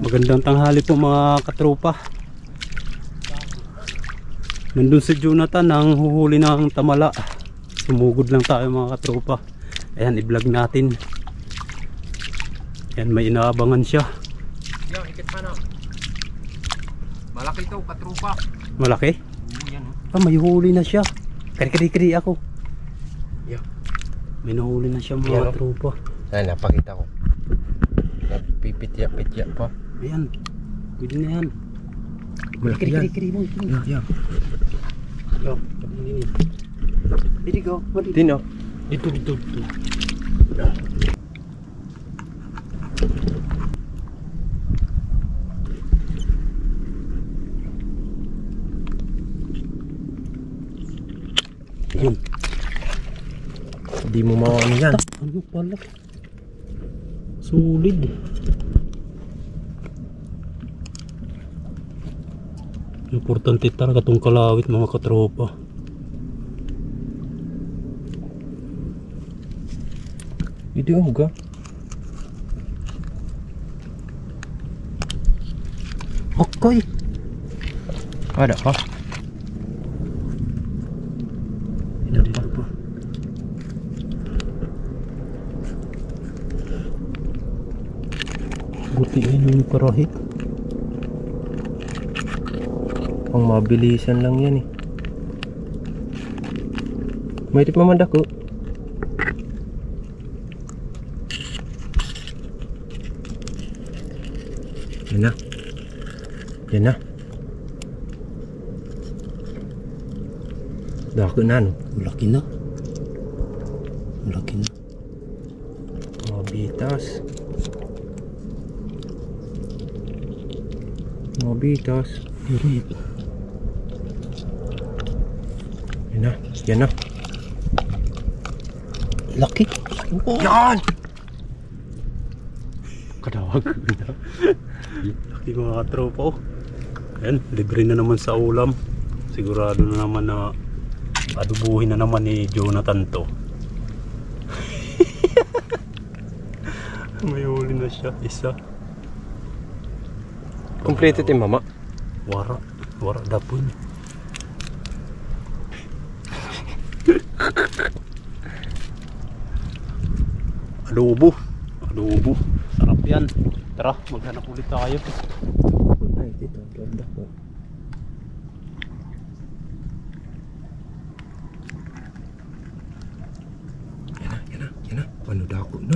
Magandang tanghali po mga katropa. Nandun si Jonathan ang huhuli ng tamala. Sumugod lang tayo mga katropa. Ayan, i-vlog natin. Ayan, may inaabangan siya. Yan, ikit pa na. Malaki to, katropa. Malaki? Oo, yan. Ah, may huli na siya. Kari ako. Yan. May nahuli na siya mga katropa. Ayan, napakita ko. Nagpipitya-pitya pa. Ayan, pwede na yan. Malaki yan. Kari mo. Yan. Yo, dito go. Dino. Dito. Yun. Hindi mo mawano yan. Ano pala? Solid. Importante talaga itong kalawit mga katropa. Ito yung huga. Okay. Ada pa. Dito pa. Butiin yung karahit. Ang mabilisan lang yan eh. May tip naman dako. Yan na. Dako na no. Malaki na. Mabitas. Dirit. Yan na. Laki. Oh. Yan! Kadawag na. Laki mga katropa. Ayan, libre na naman sa ulam. Sigurado na naman na adubuhin na naman ni Jonathan to. May huli na siya, isa. Kompleto ti mama. Wara dapon. Adobo. Sarap yan. Tara, maghanap ulit tayo. Ay, dito. Ganda ko. Yan na. Ano dako na?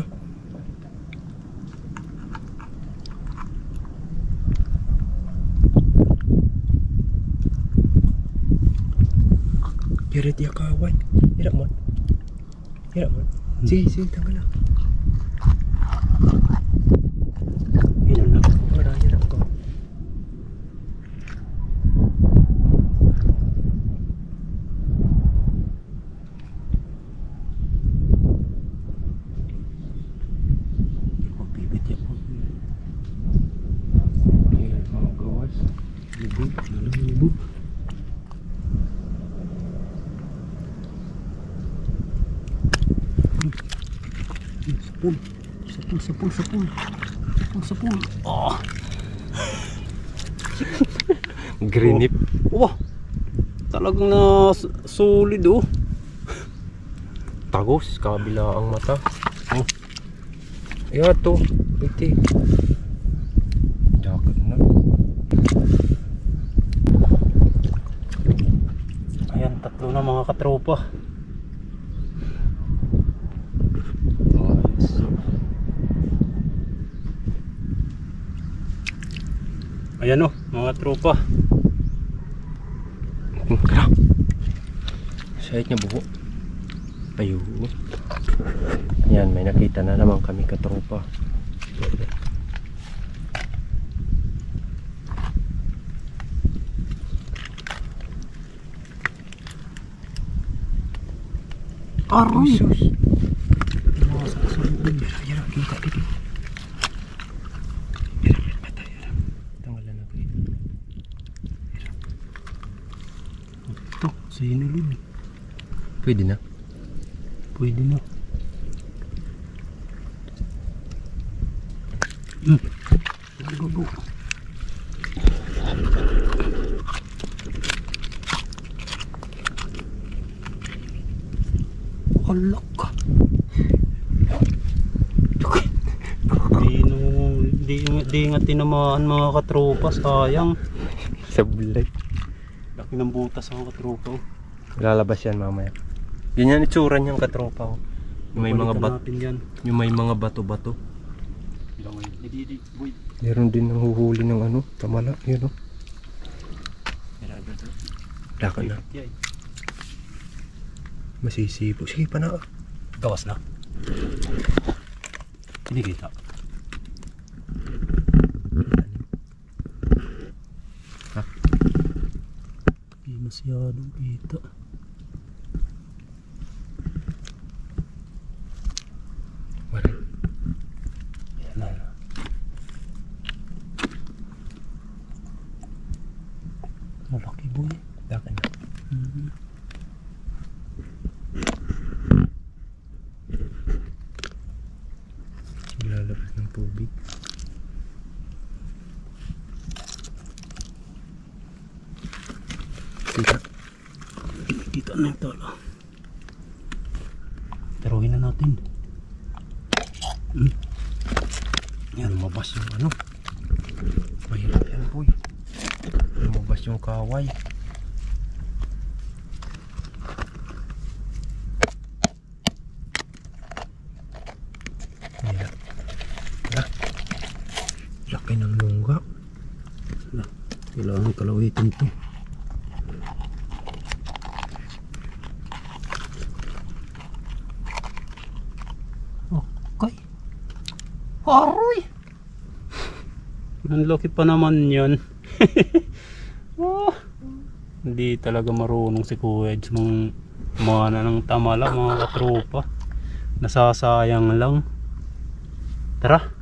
Kira dia kawan. Tidak mon. Sige, tanggal lang. Yan na. Marami na ako. Magbibit yan. Okay, mga gawas. Lubo. Sapul. Oh. Grinip. Wah. Talagang na solid oh. Tagos, kabila ang mata. Oh. Yato, iti. Dagat na. Ayan, tatlo na mga katropa. Ayan o, mga tropa. Kara. Sahit niya buho. Ayun. Yan, may nakita na naman kami katropa. Aroy. Sus. Yan, kita dito. Tanggalan na ko. Ito, sa inulid. Pwede na. Pwede na. Go, go. Alak ka. Di nga tinamaan mga katropa, sayang. Sablay. Laki ng butas mga katropa. Lalabas yan mamaya. Ganyan itsura niyang katropa ko. Yung may mga yung may mga bato-bato. Meron din ng huhuli ng ano, tamala, yun o. Laka na. Masisipo. Sige pa na. Gawas na. Hindi kita. Ha? Hindi masyadong kita. Waray. Yan na. Malaki boy. Laka na. Lalabas ng tubig. Kita. Kita na yung tala. Taruhin na natin. Yan, lumabas yung ano. Mahirap yan boy. Lumabas yung kaway. Mahirap. Laki ng lungga. Kailangan kalawitin to. Okay. Aroy! Ang laki pa naman yan. Hindi talaga marunong si Kuya Eds mga ng tamala mga katropa. Nasasayang lang. Tara.